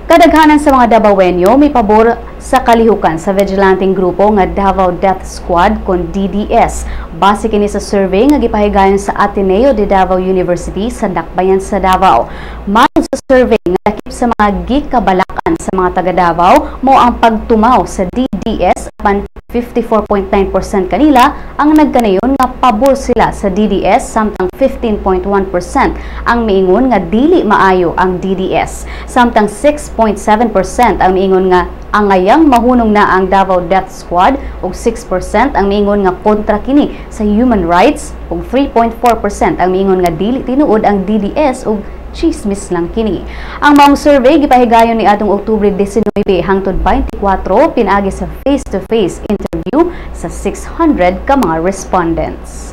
Kadaghanan sa mga Davaoenyo may pabor sa kalihukan sa vigilanteng grupo nga Davao Death Squad kon DDS. Base kini sa survey nga gipahigayon sa Ateneo de Davao University sa Dakbayan sa Davao. Matod sa survey nga lakip sa mga gikabalakan sa mga taga Davao mo ang pagtumaw sa DDS apan 54.9% kanila ang nagkanayon nga pabor sila sa DDS samtang 15.1% ang miingon nga dili maayo ang DDS. Samtang 6.7% ang miingon nga angayang mahunong na ang Davao Death Squad ug 6% ang miingon nga kontra kini sa human rights ug 3.4% ang miingon nga dili tinuod ang DDS ug chismis lang kini. Ang maong survey gipahigayon ni atong Oktubre 19 hangtod 24 pinaagi sa face-to-face interview sa 600 ka mga respondents.